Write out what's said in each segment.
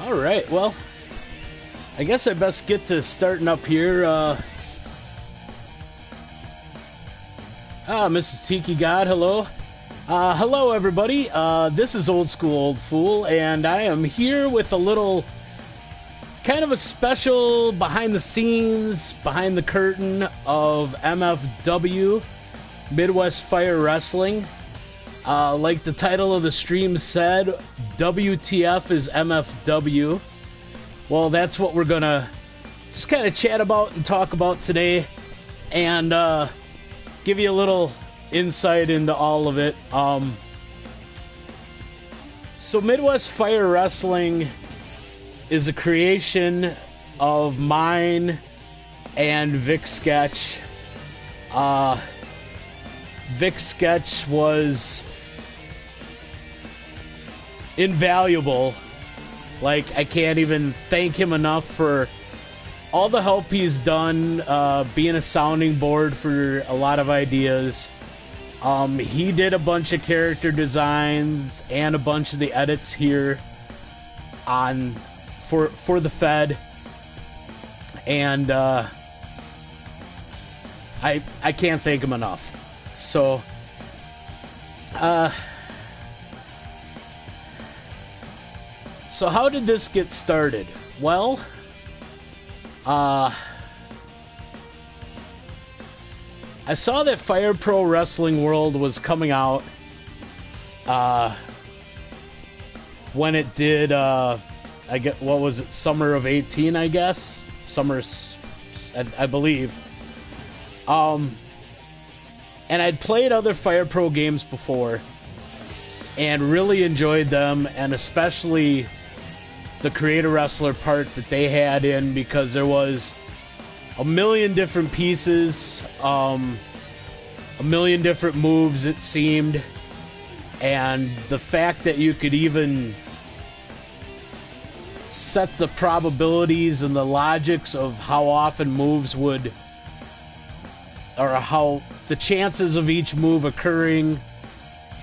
Alright, well, I guess I best get to starting up here. Mrs. Tiki God, hello. Hello, everybody. This is Old School Old Fool, and I am here with a little, kind of a special behind the scenes, behind the curtain of MFW, Midwest Fire Wrestling. Like the title of the stream said, WTF is MFW. Well, that's what we're gonna just kind of chat about and talk about today, and give you a little insight into all of it. So Midwest Fire Wrestling is a creation of mine and Vic Sketch. Vic Sketch was invaluable. Like, I can't even thank him enough for all the help he's done, being a sounding board for a lot of ideas. He did a bunch of character designs and a bunch of the edits here on for the Fed, and I can't thank him enough. So so how did this get started? Well, I saw that Fire Pro Wrestling World was coming out when it did, I get, what was it, summer of 18, I guess? I believe. And I'd played other Fire Pro games before and really enjoyed them, and especially the creator wrestler part that they had in, because there was a million different pieces, a million different moves, it seemed, and the fact that you could even set the probabilities and the logics of how often moves would, or how the chances of each move occurring,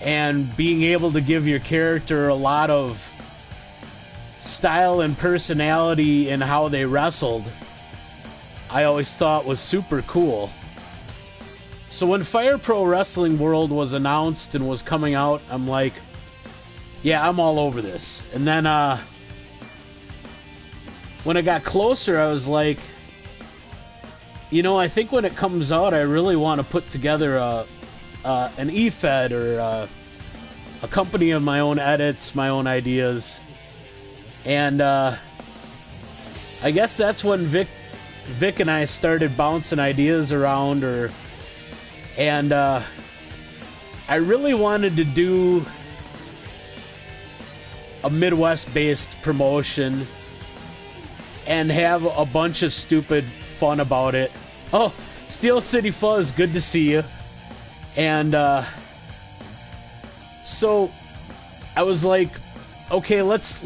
and being able to give your character a lot of style and personality in how they wrestled, I always thought was super cool. So when Fire Pro Wrestling World was announced and was coming out, I'm like, yeah, I'm all over this. And then when it got closer, I was like, you know, I think when it comes out, I really want to put together an E-Fed, or a company of my own edits, my own ideas. And I guess that's when Vic and I started bouncing ideas around, and I really wanted to do a Midwest-based promotion and have a bunch of stupid fun about it. Oh, Steel City Fuzz, good to see you. And so I was like, okay, let's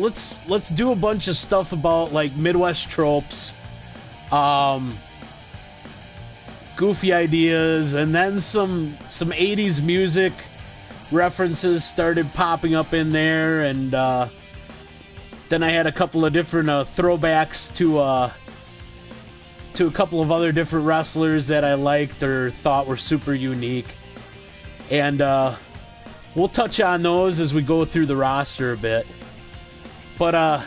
do a bunch of stuff about like Midwest tropes, goofy ideas, and then some 80s music references started popping up in there, and then I had a couple of different throwbacks to a couple of other different wrestlers that I liked or thought were super unique, and we'll touch on those as we go through the roster a bit. But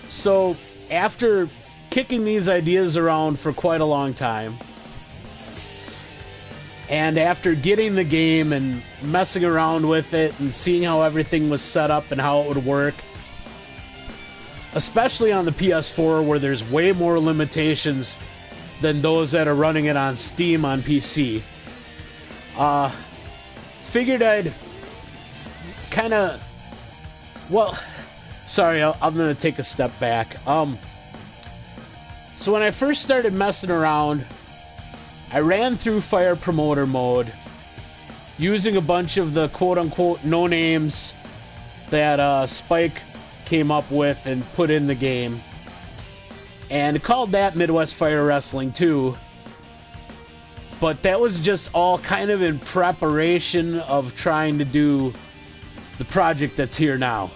so after kicking these ideas around for quite a long time, and after getting the game and messing around with it and seeing how everything was set up and how it would work, especially on the PS4 where there's way more limitations than those that are running it on Steam on PC, figured I'd kind of, well, sorry, I'm going to take a step back. So when I first started messing around, I ran through Fire Promoter mode using a bunch of the quote-unquote no-names that Spike came up with and put in the game, and called that Midwest Fire Wrestling 2. But that was just all kind of in preparation of trying to do the project that's here now.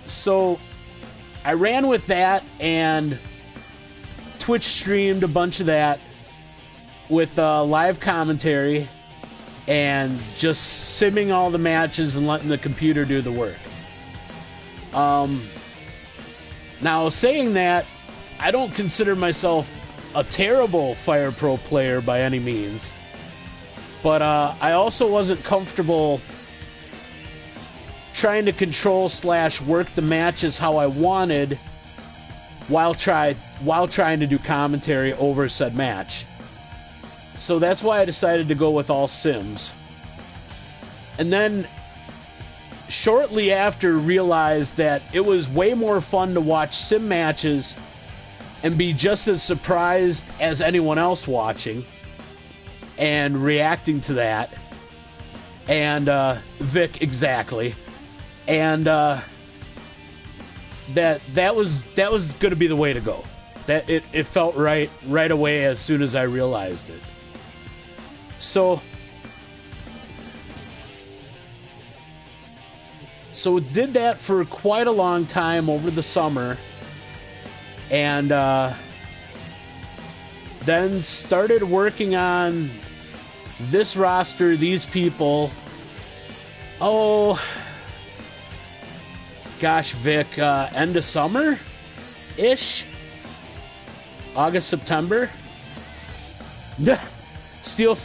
So I ran with that and Twitch streamed a bunch of that with live commentary and just simming all the matches and letting the computer do the work. Now, saying that, I don't consider myself a terrible Fire Pro player by any means, but I also wasn't comfortable trying to control / work the matches how I wanted while trying to do commentary over said match. So that's why I decided to go with all sims. And then shortly after realized that it was way more fun to watch sim matches and be just as surprised as anyone else watching and reacting to that. And Vic, exactly. And that was going to be the way to go. That it felt right away as soon as I realized it. So did that for quite a long time over the summer, and then started working on this roster, these people. Oh gosh, Vic, end of summer-ish? August, September? Steel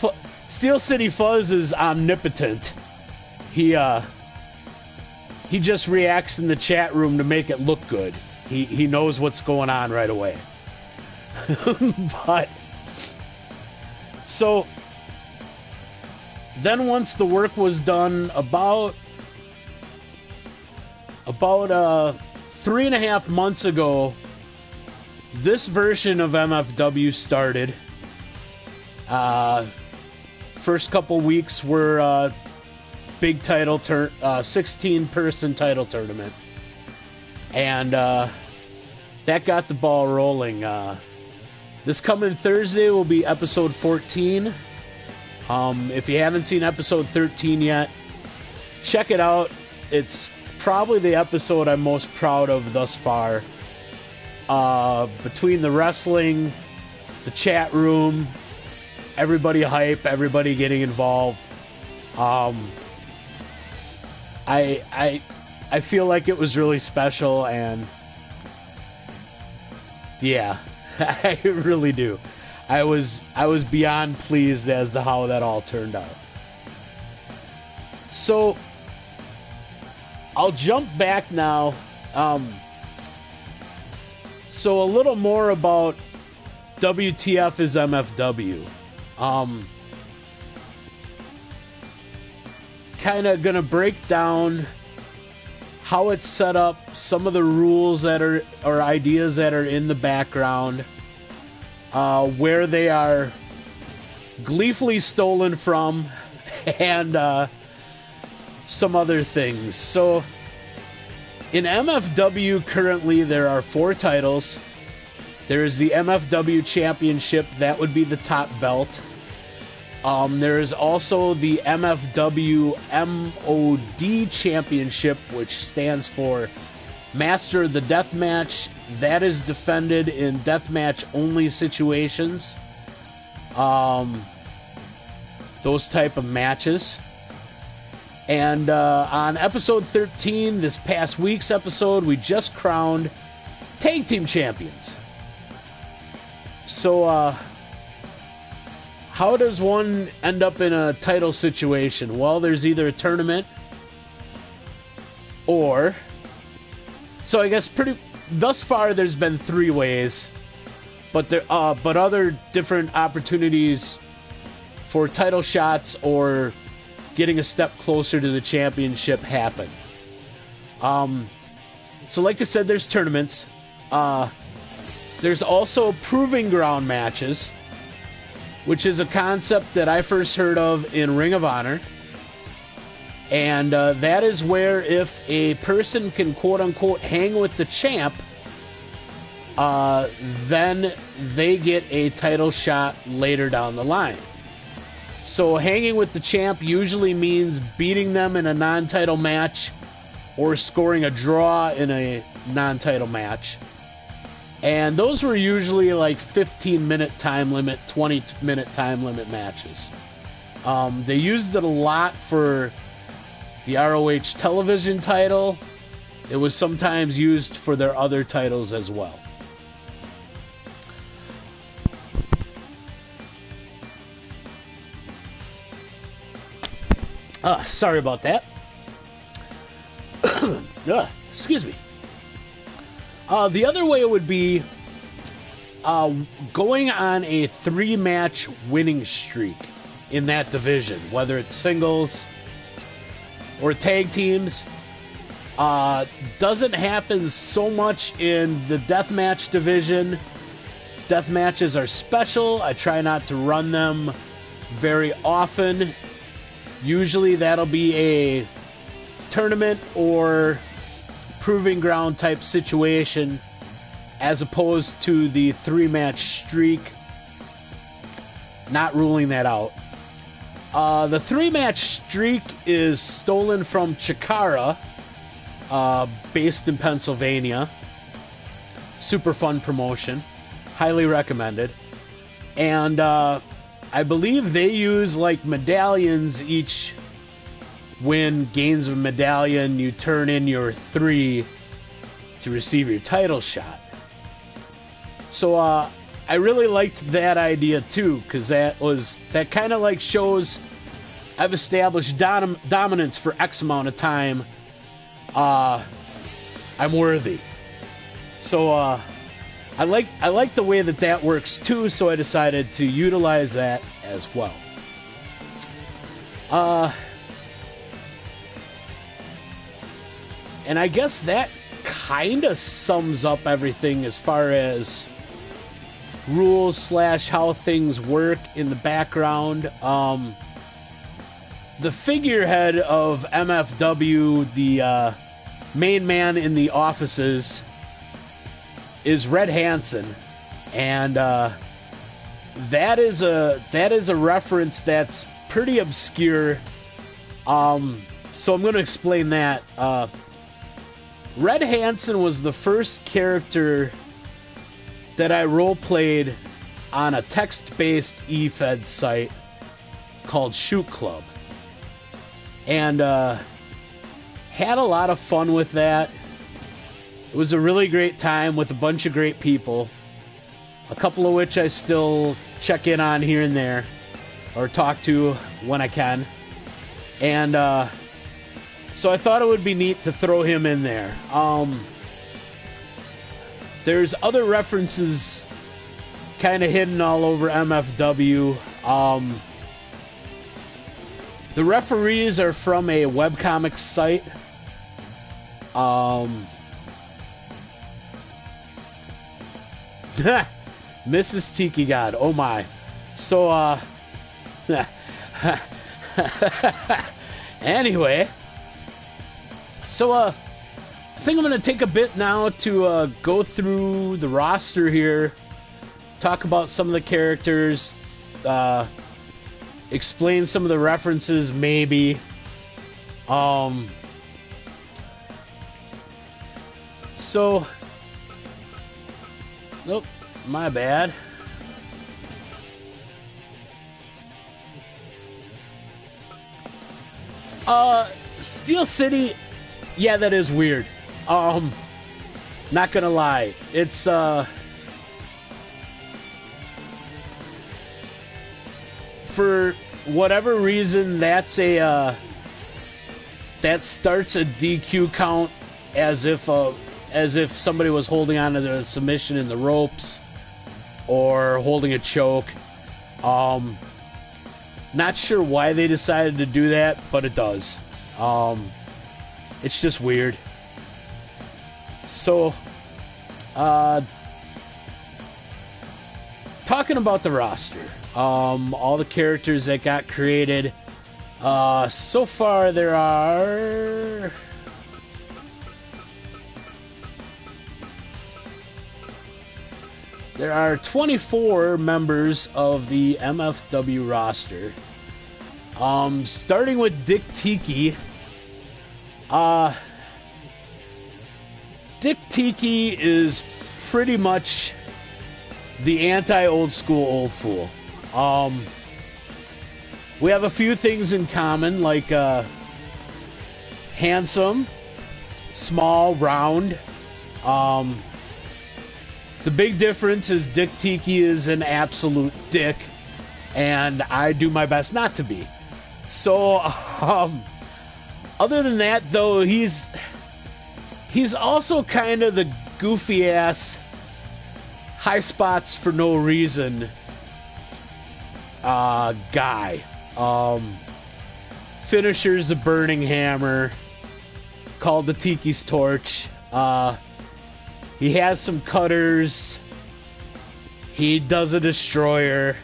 City Fuzz is omnipotent. He just reacts in the chat room to make it look good. He knows what's going on right away. But so then once the work was done, about 3.5 months ago, this version of MFW started. First couple weeks were big title 16-person title tournament, and that got the ball rolling. This coming Thursday will be episode 14. If you haven't seen episode 13 yet, check it out. It's probably the episode I'm most proud of thus far. Between the wrestling, the chat room, everybody hype, everybody getting involved. I feel like it was really special, and yeah, I really do. I was beyond pleased as to how that all turned out. So I'll jump back now. So a little more about WTF is MFW. Kind of gonna break down how it's set up, some of the rules that are, or ideas that are in the background, where they are gleefully stolen from, and some other things. So in MFW currently there are 4 titles. There is the MFW Championship, that would be the top belt. There is also the MFW MOD Championship, which stands for Master of the Deathmatch. That is defended in deathmatch only situations. Those type of matches. And on episode 13, this past week's episode, we just crowned Tag Team Champions. So, how does one end up in a title situation? Well, there's either a tournament or... So I guess thus far there's been 3 ways, but other different opportunities for title shots or getting a step closer to the championship happen. So like I said, there's tournaments. There's also proving ground matches, which is a concept that I first heard of in Ring of Honor. And that is where if a person can quote-unquote hang with the champ, then they get a title shot later down the line. So hanging with the champ usually means beating them in a non-title match or scoring a draw in a non-title match. And those were usually like 15-minute time limit, 20-minute time limit matches. They used it a lot for the ROH television title. It was sometimes used for their other titles as well. Sorry about that. Excuse me. The other way would be going on a 3-match winning streak in that division, whether it's singles or tag teams. Doesn't happen so much in the deathmatch division. Death matches are special. I try not to run them very often. Usually that'll be a tournament or proving ground type situation as opposed to the 3-match streak. Not ruling that out. The 3-match streak is stolen from Chikara, based in Pennsylvania. Super fun promotion. Highly recommended. And I believe they use like medallions. Each win gains a medallion. You turn in your 3 to receive your title shot. So I really liked that idea too, because that kind of like shows I've established dominance for X amount of time. I'm worthy. So I like the way that works too, so I decided to utilize that as well. And I guess that kind of sums up everything as far as rules / how things work in the background. The figurehead of MFW, the main man in the offices, is Red Hansen, and that is a reference that's pretty obscure. So I'm going to explain that. Red Hansen was the first character that I role-played on a text-based eFed site called Shoot Club. And had a lot of fun with that. It was a really great time with a bunch of great people, a couple of which I still check in on here and there, or talk to when I can. And so I thought it would be neat to throw him in there. There's other references kind of hidden all over MFW. The referees are from a webcomic site. Mrs. Tiki God, oh my. So, anyway. So, I think I'm going to take a bit now to go through the roster here, talk about some of the characters, explain some of the references, maybe. So, nope, my bad. Steel City, yeah, that is weird. Not gonna lie, it's for whatever reason that's a that starts a DQ count as if somebody was holding on to the submission in the ropes or holding a choke. Not sure why they decided to do that, but it does. It's just weird. So, talking about the roster, all the characters that got created, so far there are 24 members of the MFW roster. Starting with Tiki. Tiki is pretty much the anti-old school old fool. We have a few things in common, like handsome, small, round. The big difference is Tiki is an absolute dick, and I do my best not to be. So, other than that, though, he's also kind of the goofy ass, high spots for no reason guy. Finisher's a burning hammer, called the Tiki's torch. He has some cutters. He does a destroyer.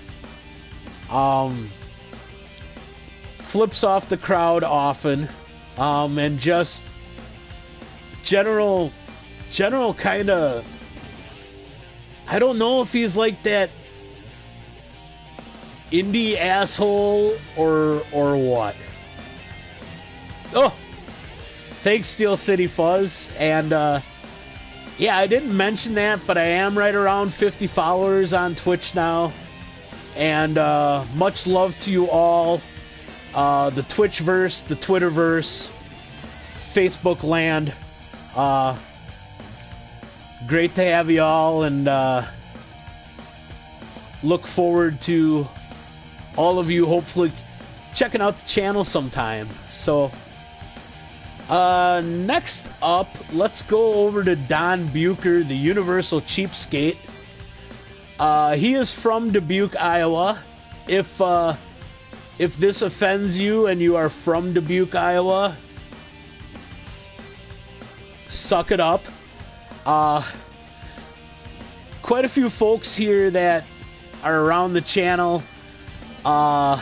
Flips off the crowd often. And just general kind of, I don't know if he's like that indie asshole or what. Oh, thanks Steel City Fuzz. And yeah, I didn't mention that, but I am right around 50 followers on Twitch now. And much love to you all. The Twitchverse, the Twitterverse, Facebook land. Great to have you all, and look forward to all of you hopefully checking out the channel sometime. So next up, let's go over to Don Bucher, the Universal Cheapskate. He is from Dubuque, Iowa. If this offends you and you are from Dubuque, Iowa, suck it up. Quite a few folks here that are around the channel have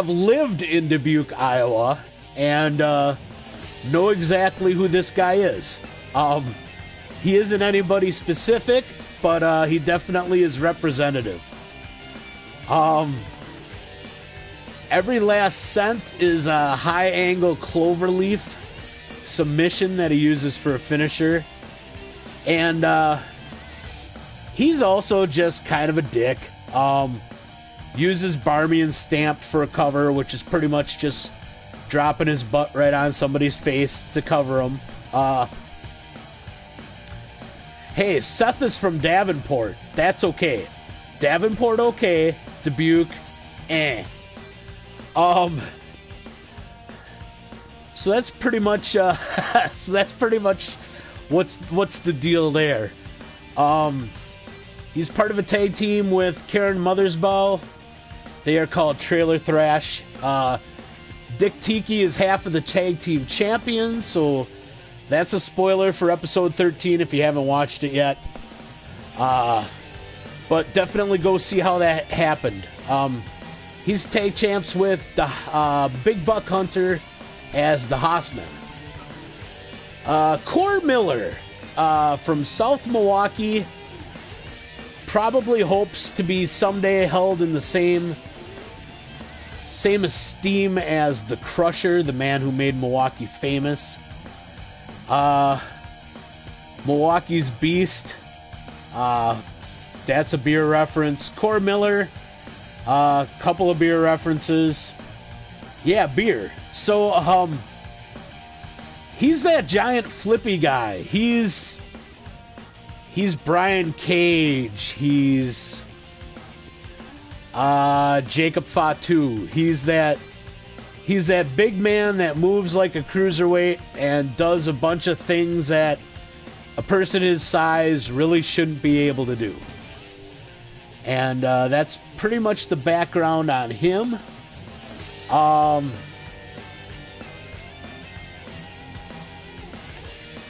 lived in Dubuque, Iowa, and know exactly who this guy is. He isn't anybody specific, but he definitely is representative. Every last cent is a high-angle cloverleaf submission that he uses for a finisher. And he's also just kind of a dick. Uses Barmian Stamp for a cover, which is pretty much just dropping his butt right on somebody's face to cover him. Hey, Seth is from Davenport. That's okay. Davenport, okay. Dubuque, eh. So that's pretty much what's the deal there. He's part of a tag team with Karen Mothersbaugh. They are called Trailer Thrash. Tiki is half of the tag team champions, so that's a spoiler for episode 13 if you haven't watched it yet. But definitely go see how that happened. He's tag champs with the Big Buck Hunter as the Hossman. Core Miller from South Milwaukee probably hopes to be someday held in the same esteem as the Crusher, the man who made Milwaukee famous. Milwaukee's Beast. That's a beer reference. Core Miller. Couple of beer references. Yeah, beer. So, he's that giant flippy guy. He's Brian Cage. He's Jacob Fatu. He's that big man that moves like a cruiserweight and does a bunch of things that a person his size really shouldn't be able to do. And that's pretty much the background on him.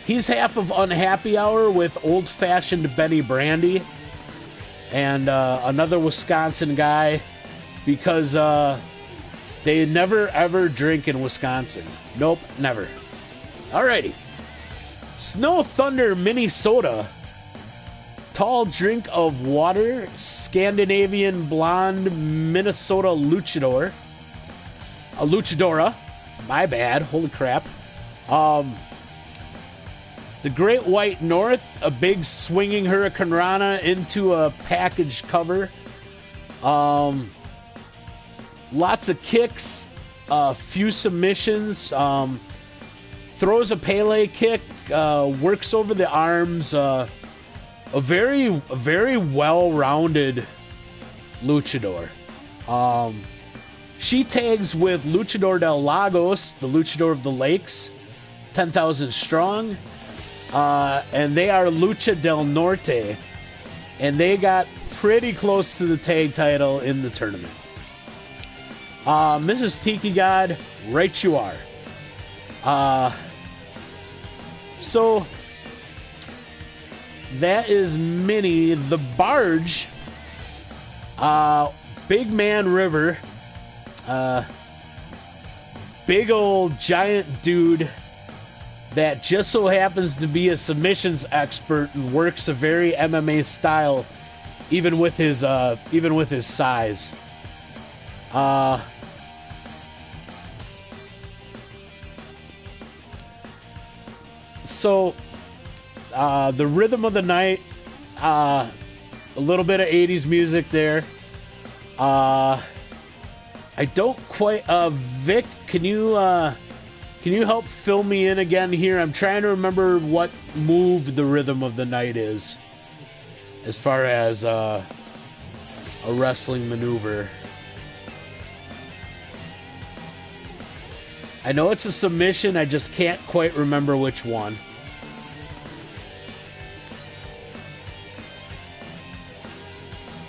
He's half of Unhappy Hour with Old Fashioned Benny Brandy and another Wisconsin guy, because they never ever drink in Wisconsin. Nope, never. Alrighty. Snow Thunder Minnesota. Tall drink of water, Scandinavian blonde Minnesota luchador. a luchadora. My bad. Holy crap. The Great White North, a big swinging Hurricane Rana into a package cover. Lots of kicks, a few submissions. Throws a Pele kick, works over the arms. A very well-rounded luchador. She tags with Luchador del Lagos, the Luchador of the Lakes, 10,000 strong. And they are Lucha del Norte. And they got pretty close to the tag title in the tournament. Mrs. Tiki God, right you are. So that is Minnie. The Barge, Big Man River, big old giant dude that just so happens to be a submissions expert and works a very MMA style, even with his size. So the rhythm of the night, a little bit of 80s music there. I don't quite. Vic, can you help fill me in again here? I'm trying to remember what move the rhythm of the night is, as far as a wrestling maneuver. I know it's a submission, I just can't quite remember which one.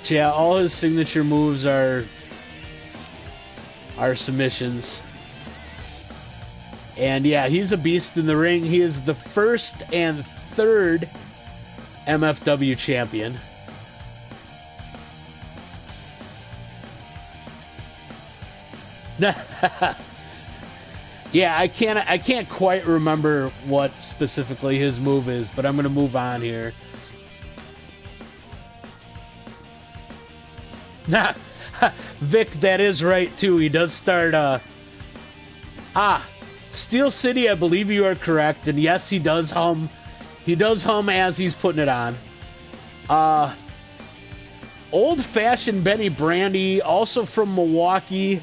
Yeah, all his signature moves are submissions. And yeah, he's a beast in the ring. He is the first and third MFW champion. Yeah, I can't quite remember what specifically his move is, but I'm going to move on here. Vic, that is right too. He does start Steel City, I believe you are correct, and yes, he does hum. He does hum as he's putting it on. Old-fashioned Benny Brandy, also from Milwaukee.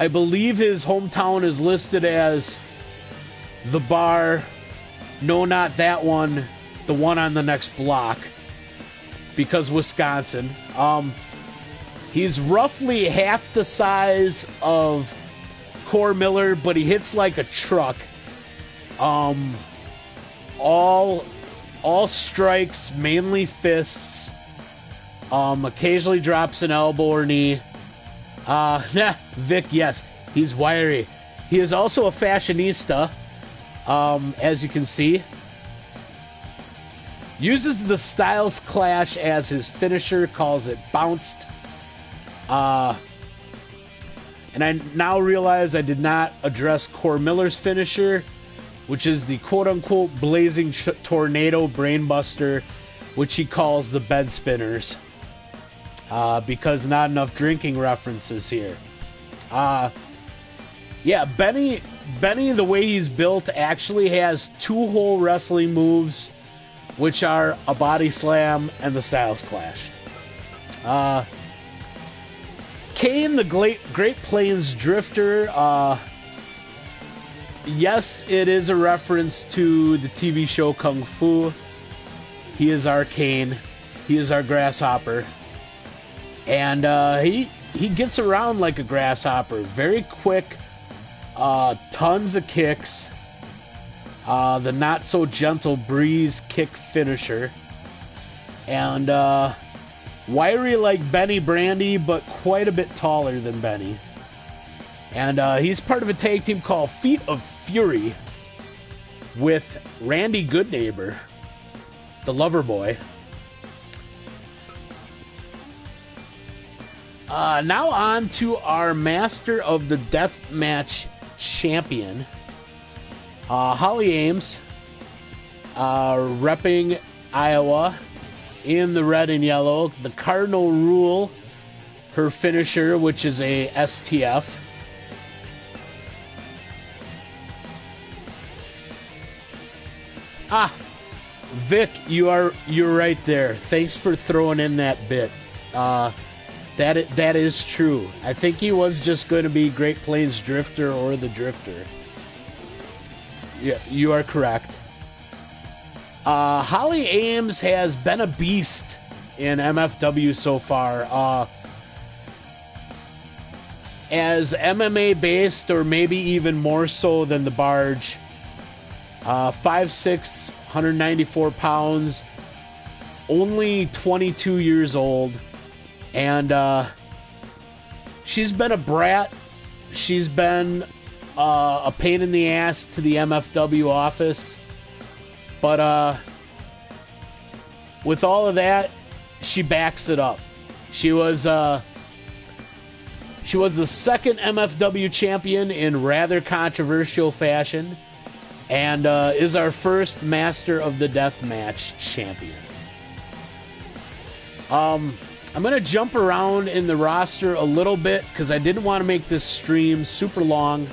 I believe his hometown is listed as the bar. No, not that one. The one on the next block. Because Wisconsin. He's roughly half the size of Core Miller, but he hits like a truck. All strikes, mainly fists. Occasionally drops an elbow or knee. Vic, yes, he's wiry. He is also a fashionista, as you can see. Uses the Styles Clash as his finisher, calls it bounced. And I now realize I did not address Core Miller's finisher, which is the quote-unquote Blazing Tornado Brainbuster, which he calls the Bed Spinners. Because not enough drinking references here. Yeah, Benny, the way he's built, actually has two-hole wrestling moves, which are a body slam and the Styles Clash. Kane, the Great Plains Drifter, yes, it is a reference to the TV show Kung Fu. He is our Kane. He is our grasshopper. And he gets around like a grasshopper. Very quick, tons of kicks. The not-so-gentle breeze kick finisher. And wiry like Benny Brandy, but quite a bit taller than Benny. And he's part of a tag team called Feet of Fury with Randy Goodneighbor, the lover boy. Now on to our Master of the Deathmatch champion, Holly Ames, repping Iowa in the red and yellow. The Cardinal Rule, her finisher, which is a STF. Vic, you're right there. Thanks for throwing in that bit. That is true. I think he was just going to be Great Plains Drifter or the Drifter. Yeah, you are correct. Holly Ames has been a beast in MFW so far. As MMA based, or maybe even more so than the Barge. 5'6", 194 pounds, only 22 years old, and she's been a brat. She's been a pain in the ass to the MFW office, but with all of that, she backs it up. She was the second MFW champion in rather controversial fashion, and is our first Master of the Deathmatch champion. I'm going to jump around in the roster a little bit because I didn't want to make this stream super long.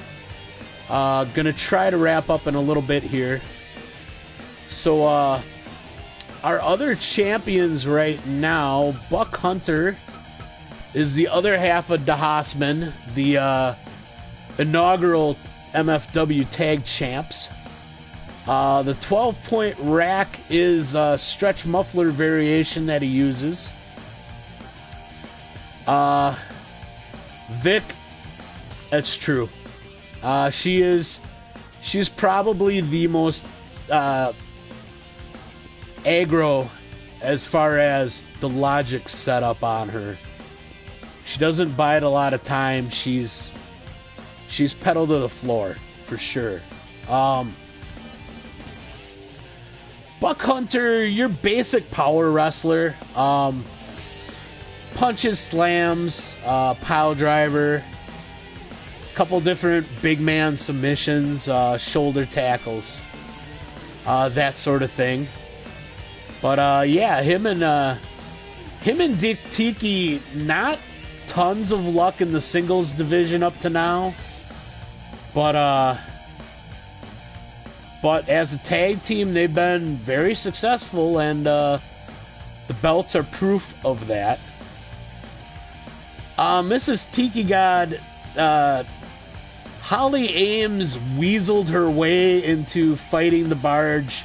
Going to try to wrap up in a little bit here. So, our other champions right now, Buck Hunter is the other half of DeHaasman, the inaugural MFW tag champs. The 12-point rack is a stretch muffler variation that he uses. Vic, that's true. She's probably the most aggro as far as the logic set up on her. She doesn't bide a lot of time. She's pedal to the floor for sure. Buck Hunter, your basic power wrestler. Punches, slams, pile driver, couple different big man submissions, shoulder tackles, that sort of thing. But yeah, him and Tiki, not tons of luck in the singles division up to now, but as a tag team, they've been very successful, and the belts are proof of that. Mrs. Tiki God, Holly Ames weaseled her way into fighting the Barge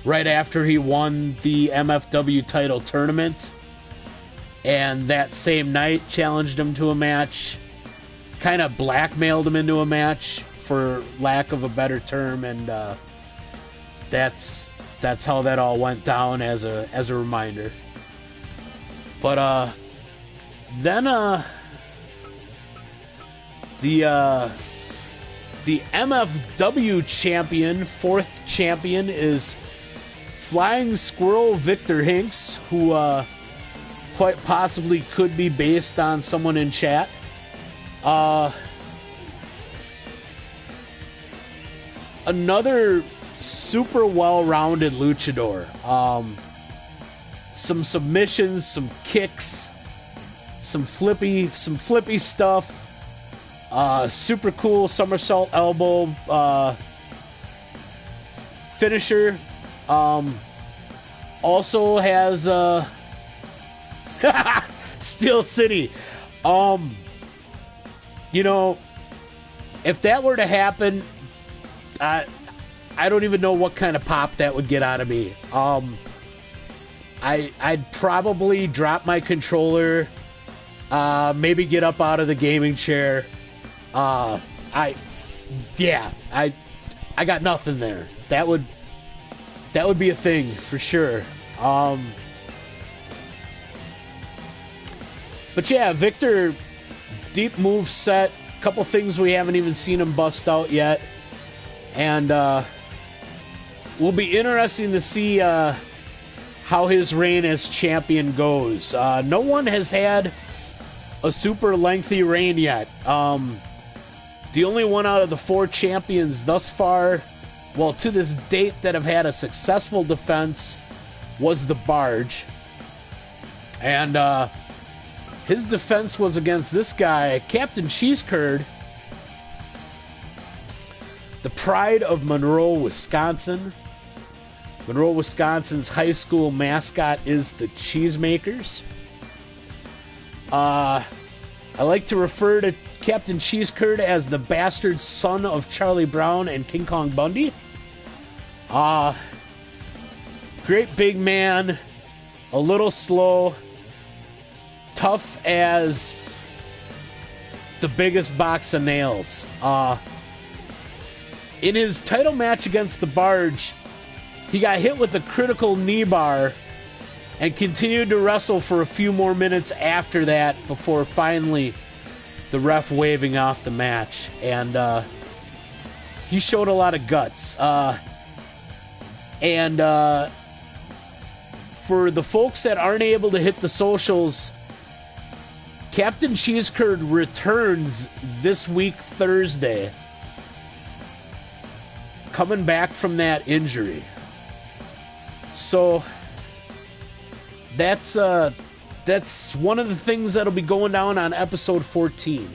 right after he won the MFW title tournament, and that same night challenged him to a match, kind of blackmailed him into a match, for lack of a better term, and that's how that all went down as a reminder. But then the MFW champion, fourth champion, is Flying Squirrel Victor Hinks, who quite possibly could be based on someone in chat. Another super well-rounded luchador. Some submissions, some kicks, some flippy stuff. Super cool somersault elbow finisher. Also has Steel City. You know, if that were to happen, I don't even know what kind of pop that would get out of me. I'd probably drop my controller, maybe get up out of the gaming chair. I got nothing there. That would be a thing for sure. But yeah, Victor, deep move set, couple things we haven't even seen him bust out yet, and will be interesting to see how his reign as champion goes. No one has had a super lengthy reign yet. The only one out of the four champions thus far, well, to this date, that have had a successful defense was the Barge. And his defense was against this guy, Captain Cheesecurd, the pride of Monroe, Wisconsin. Monroe, Wisconsin's high school mascot is the Cheesemakers. I like to refer to Captain Cheese Curd as the bastard son of Charlie Brown and King Kong Bundy. Great big man, a little slow, tough as the biggest box of nails. In his title match against the Barge, he got hit with a critical knee bar and continued to wrestle for a few more minutes after that before finally the ref waving off the match. And he showed a lot of guts. And for the folks that aren't able to hit the socials, Captain Cheese Curd returns this week Thursday, coming back from that injury. So that's one of the things that'll be going down on episode 14.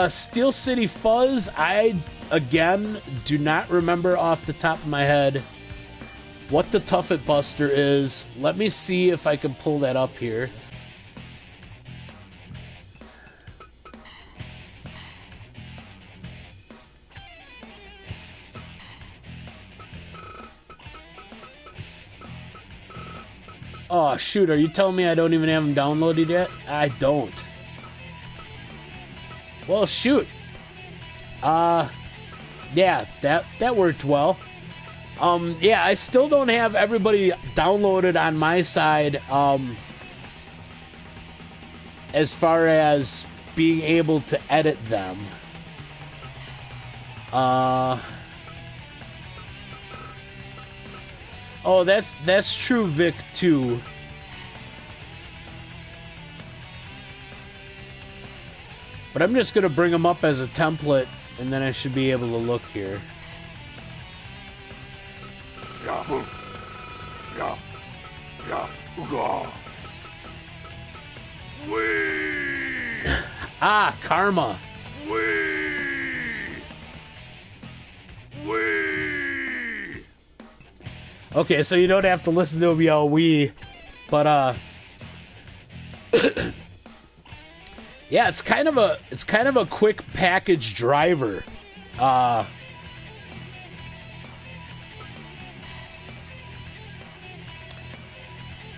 Steel City Fuzz, I again do not remember off the top of my head what the Tuffet Buster is. Let me see if I can pull that up here. Oh, shoot, are you telling me I don't even have them downloaded yet? I don't. Well, shoot. Yeah, that worked well. Yeah, I still don't have everybody downloaded on my side, as far as being able to edit them. Oh, that's true, Vic, too. But I'm just going to bring them up as a template, and then I should be able to look here. Ah, Karma. Okay, so you don't have to listen to him yell "wee," but yeah, it's kind of a quick package driver.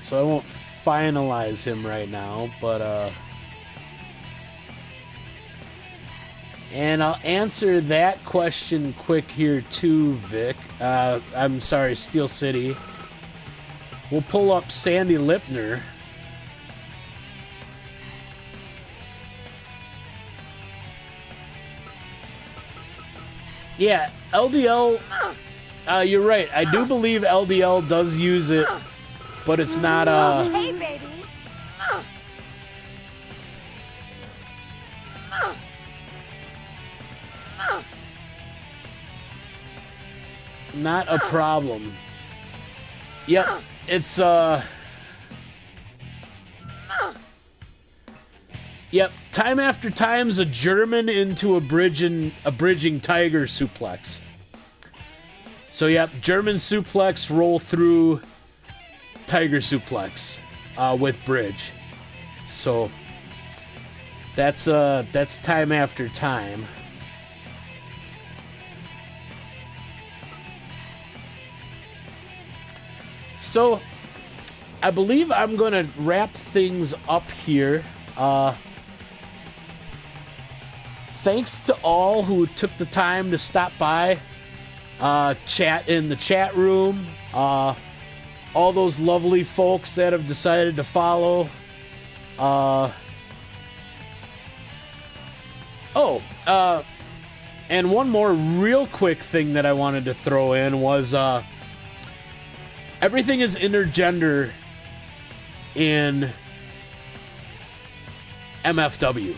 So I won't finalize him right now, but and I'll answer that question quick here too, Vic. I'm sorry, Steel City. We'll pull up Sandy Lipner. Yeah, LDL, you're right. I do believe LDL does use it, but it's not, Hey, baby! not a problem. Yep, it's, yep, time after time's a German into a bridging tiger suplex. So, yep, German suplex, roll through, tiger suplex, with bridge. So, that's time after time. So, I believe I'm going to wrap things up here. Thanks to all who took the time to stop by, chat in the chat room, all those lovely folks that have decided to follow. And one more real quick thing that I wanted to throw in was, everything is intergender in MFW.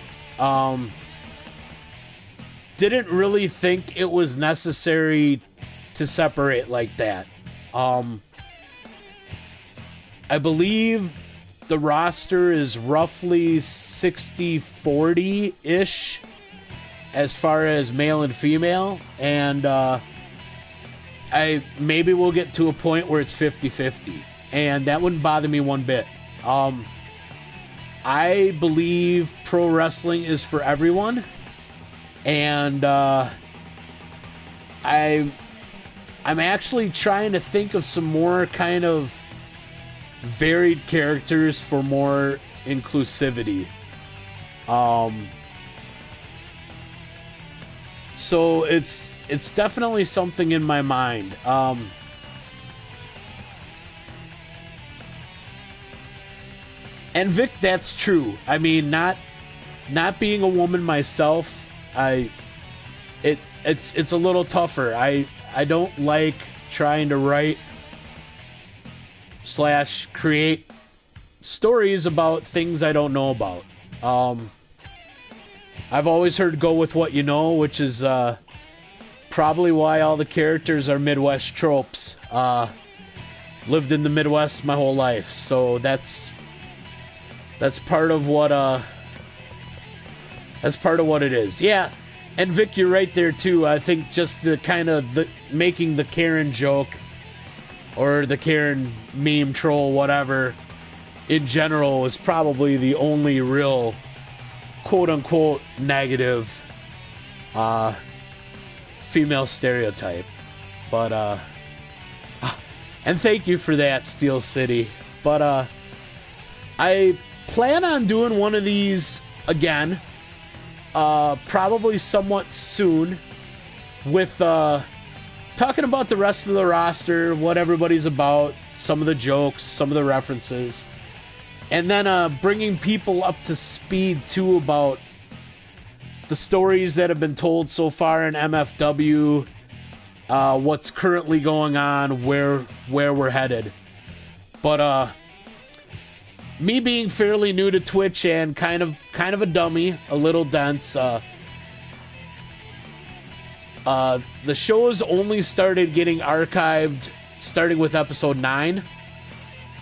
Didn't really think it was necessary to separate like that. I believe the roster is roughly 60-40-ish as far as male and female, and maybe we'll get to a point where it's 50-50, and that wouldn't bother me one bit. I believe pro wrestling is for everyone, and I'm actually trying to think of some more kind of varied characters for more inclusivity. So it's definitely something in my mind. And Vic, that's true. I mean, not being a woman myself, it's a little tougher. I don't like trying to write / create stories about things I don't know about. I've always heard go with what you know, which is probably why all the characters are Midwest tropes. Lived in the Midwest my whole life, so that's part of what it is. Yeah, and Vic, you're right there too. I think just the kind of making the Karen joke or the Karen meme troll, whatever, in general is probably the only real quote-unquote negative female stereotype. But and thank you for that, Steel City. But I plan on doing one of these again, probably somewhat soon, with talking about the rest of the roster, what everybody's about, some of the jokes, some of the references, and then bringing people up to speed too about the stories that have been told so far in MFW, what's currently going on, where we're headed. But me being fairly new to Twitch and kind of a dummy, a little dense, the show's only started getting archived starting with episode 9.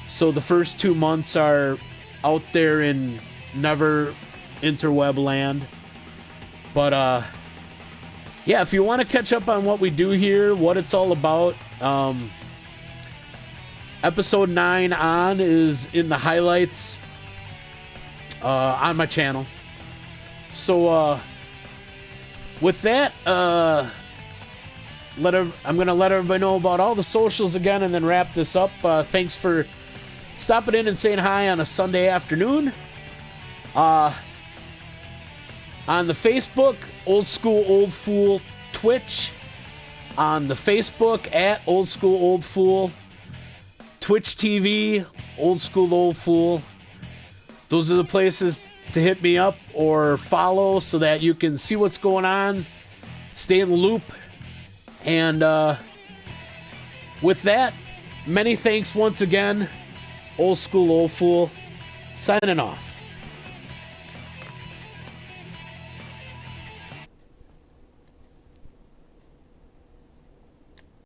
So the first 2 months are out there in never interweb land. But yeah, if you want to catch up on what we do here, what it's all about, episode 9 on is in the highlights on my channel. So with that, I'm going to let everybody know about all the socials again and then wrap this up. Thanks for stopping in and saying hi on a Sunday afternoon. On the Facebook, Old School Old Fool Twitch. On the Facebook, at Old School Old Fool. Twitch TV, Old School Old Fool. Those are the places to hit me up or follow so that you can see what's going on, stay in the loop. And with that, many thanks once again. Old School Old Fool, signing off.